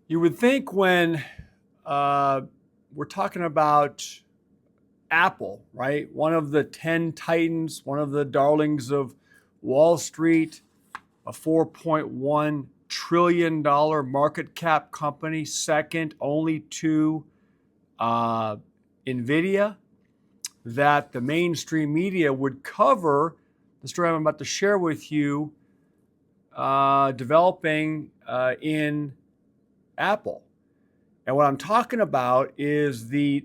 You would think when we're talking about Apple, right? One of the 10 titans, one of the darlings of Wall Street, a $4.1 trillion market cap company, second only to NVIDIA, that the mainstream media would cover the story I'm about to share with you, developing in Apple. And what I'm talking about is the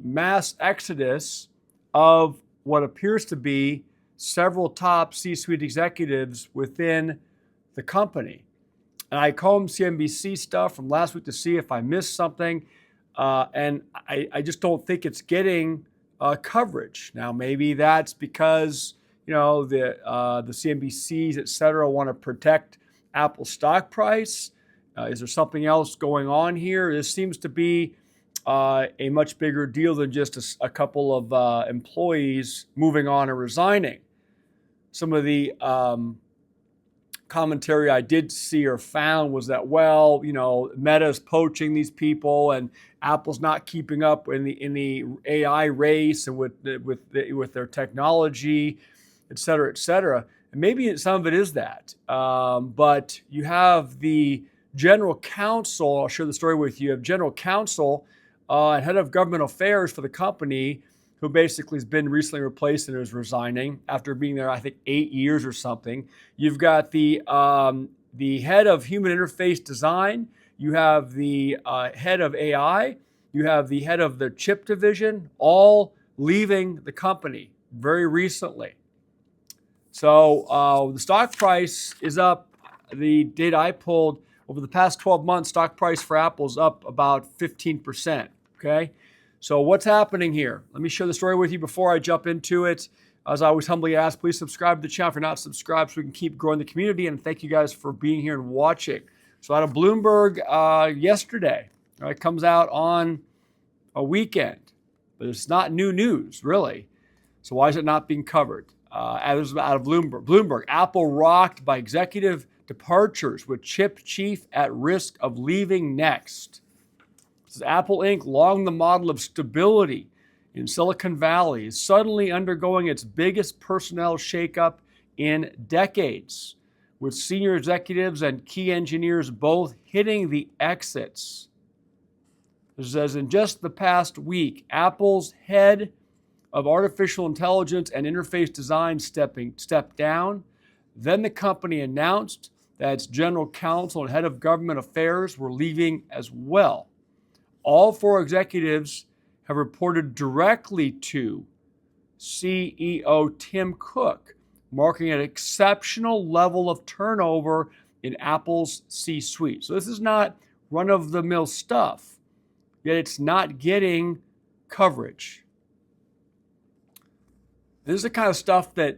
mass exodus of what appears to be several top C-suite executives within the company. And I combed CNBC stuff from last week to see if I missed something, and I just don't think it's getting coverage. Now, maybe that's because the CNBCs, et cetera, want to protect Apple's stock price. Is there something else going on here? This seems to be a much bigger deal than just a couple of employees moving on and resigning. Some of the commentary I did see or found was that, well, Meta's poaching these people, and Apple's not keeping up in the AI race and with their technology, et cetera, et cetera. And maybe some of it is that, but you have the general counsel. I'll share the story with you. You have general counsel and head of government affairs for the company, who basically has been recently replaced and is resigning after being there, I think, 8 years or something. You've got the head of human interface design. You have the head of AI. You have the head of the chip division, all leaving the company very recently. So the stock price is up. The data I pulled over the past 12 months, stock price for Apple is up about 15%. Okay. So what's happening here? Let me share the story with you before I jump into it. As I always humbly ask, please subscribe to the channel if you're not subscribed so we can keep growing the community. And thank you guys for being here and watching. So out of Bloomberg yesterday, it comes out on a weekend, but it's not new news, really. So why is it not being covered? Out of Bloomberg, Apple rocked by executive departures with chip chief at risk of leaving next. This is Apple Inc., long the model of stability in Silicon Valley, is suddenly undergoing its biggest personnel shakeup in decades, with senior executives and key engineers both hitting the exits. It says in just the past week, Apple's head of artificial intelligence and interface design stepped down. Then the company announced that its general counsel and head of government affairs were leaving as well. All four executives have reported directly to CEO Tim Cook, marking an exceptional level of turnover in Apple's C-suite. So this is not run-of-the-mill stuff, yet it's not getting coverage. This is the kind of stuff that,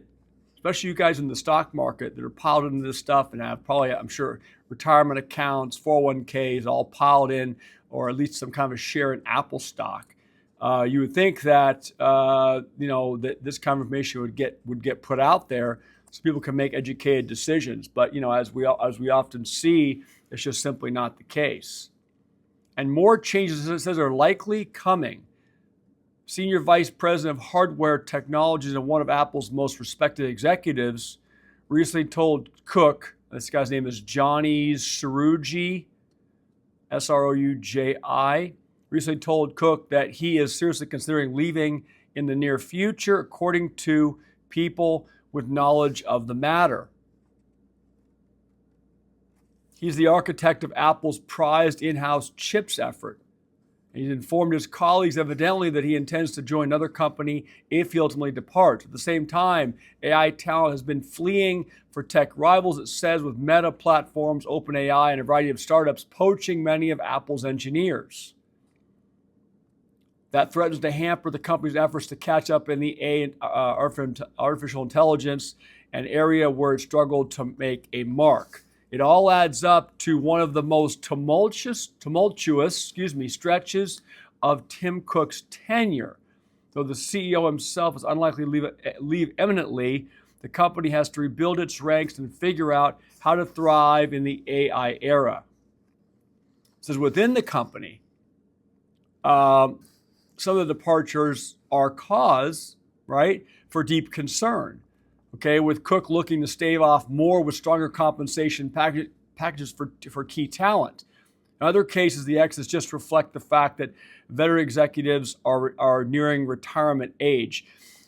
especially you guys in the stock market that are piled into this stuff and have probably, I'm sure, retirement accounts, 401ks all piled in, or at least some kind of a share in Apple stock. You would think that that this kind of information would get put out there so people can make educated decisions. But as we often see, it's just simply not the case. And more changes, as it says, are likely coming. Senior Vice President of Hardware Technologies and one of Apple's most respected executives recently told Cook, this guy's name is Johnny Srouji, S-R-O-U-J-I, recently told Cook that he is seriously considering leaving in the near future, according to people with knowledge of the matter. He's the architect of Apple's prized in-house chips effort. He's informed his colleagues, evidently, that he intends to join another company if he ultimately departs. At the same time, AI talent has been fleeing for tech rivals, it says, with Meta platforms, OpenAI, and a variety of startups poaching many of Apple's engineers. That threatens to hamper the company's efforts to catch up in the artificial intelligence, an area where it struggled to make a mark. It all adds up to one of the most tumultuous stretches of Tim Cook's tenure. Though the CEO himself is unlikely to leave imminently, the company has to rebuild its ranks and figure out how to thrive in the AI era. says within the company, some of the departures are cause, right, for deep concern. Okay, with Cook looking to stave off more with stronger compensation packages for key talent. In other cases, the exits just reflect the fact that veteran executives are nearing retirement age.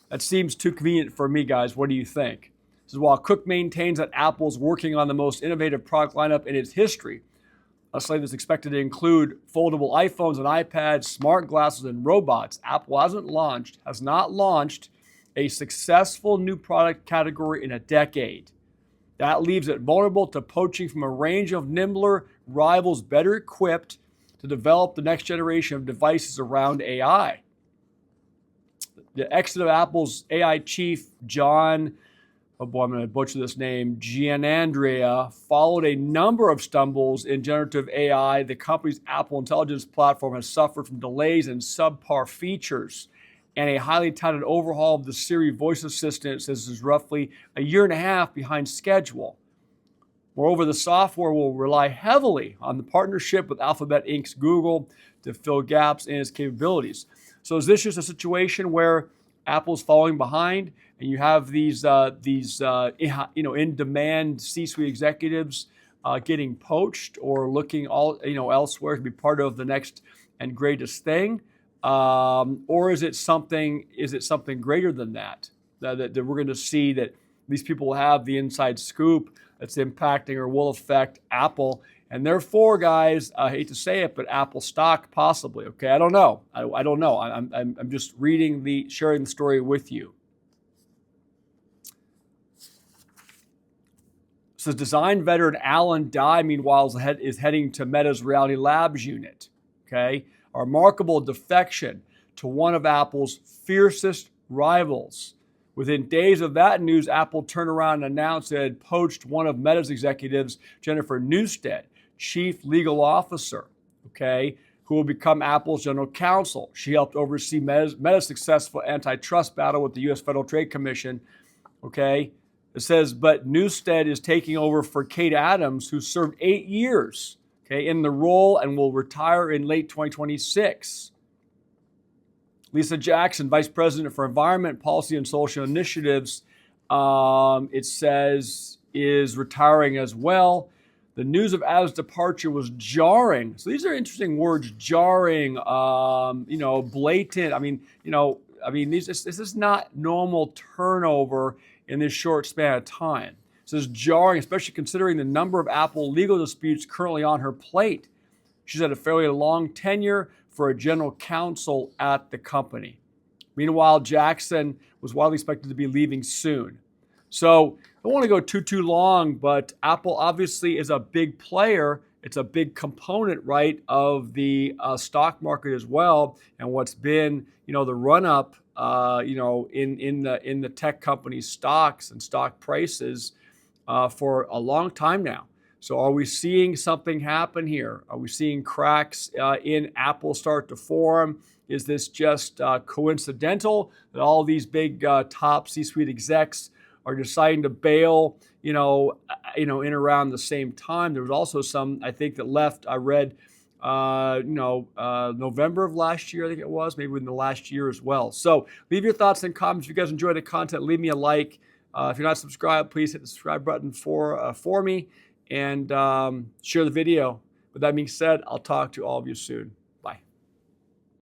That seems too convenient for me, guys. What do you think? This is while Cook maintains that Apple's working on the most innovative product lineup in its history. A slate that's expected to include foldable iPhones and iPads, smart glasses, and robots. Apple has not launched a successful new product category in a decade. That leaves it vulnerable to poaching from a range of nimbler rivals better equipped to develop the next generation of devices around AI. The exit of Apple's AI chief, I'm going to butcher this name, Gianandrea, followed a number of stumbles in generative AI. The company's Apple Intelligence platform has suffered from delays and subpar features, and a highly touted overhaul of the Siri voice assistant says is roughly a year and a half behind schedule. Moreover, the software will rely heavily on the partnership with Alphabet Inc.'s Google to fill gaps in its capabilities. So is this just a situation where Apple's falling behind, and you have these in-demand C-suite executives getting poached or looking elsewhere to be part of the next and greatest thing, or is it something greater than that? That we're going to see that these people will have the inside scoop that's impacting or will affect Apple. And therefore, guys, I hate to say it, but Apple stock possibly. Okay, I don't know. I don't know. I'm just sharing the story with you. So design veteran Alan Dye, meanwhile, is heading to Meta's Reality Labs unit. Okay, a remarkable defection to one of Apple's fiercest rivals. Within days of that news, Apple turned around and announced it had poached one of Meta's executives, Jennifer Newstead, Chief Legal Officer, who will become Apple's general counsel. She helped oversee Meta's successful antitrust battle with the U.S. Federal Trade Commission. It says, but Newstead is taking over for Kate Adams, who served 8 years, in the role and will retire in late 2026. Lisa Jackson, Vice President for Environment, Policy, and Social Initiatives, it says, is retiring as well. The news of Adam's departure was jarring. So these are interesting words: jarring, blatant. This is not normal turnover in this short span of time. This is jarring, especially considering the number of Apple legal disputes currently on her plate. She's had a fairly long tenure for a general counsel at the company. Meanwhile, Jackson was widely expected to be leaving soon. So I don't want to go too long, but Apple obviously is a big player. It's a big component, right, of the stock market as well, and what's been, the run up, in the tech company stocks and stock prices for a long time now. So are we seeing something happen here? Are we seeing cracks in Apple start to form? Is this just coincidental that all these big top C-suite execs are deciding to bail, in around the same time? There was also some, I think, that left. I read, November of last year, I think it was, maybe in the last year as well. So leave your thoughts and comments. If you guys enjoy the content, leave me a like. If you're not subscribed, please hit the subscribe button for me and share the video. With that being said, I'll talk to all of you soon.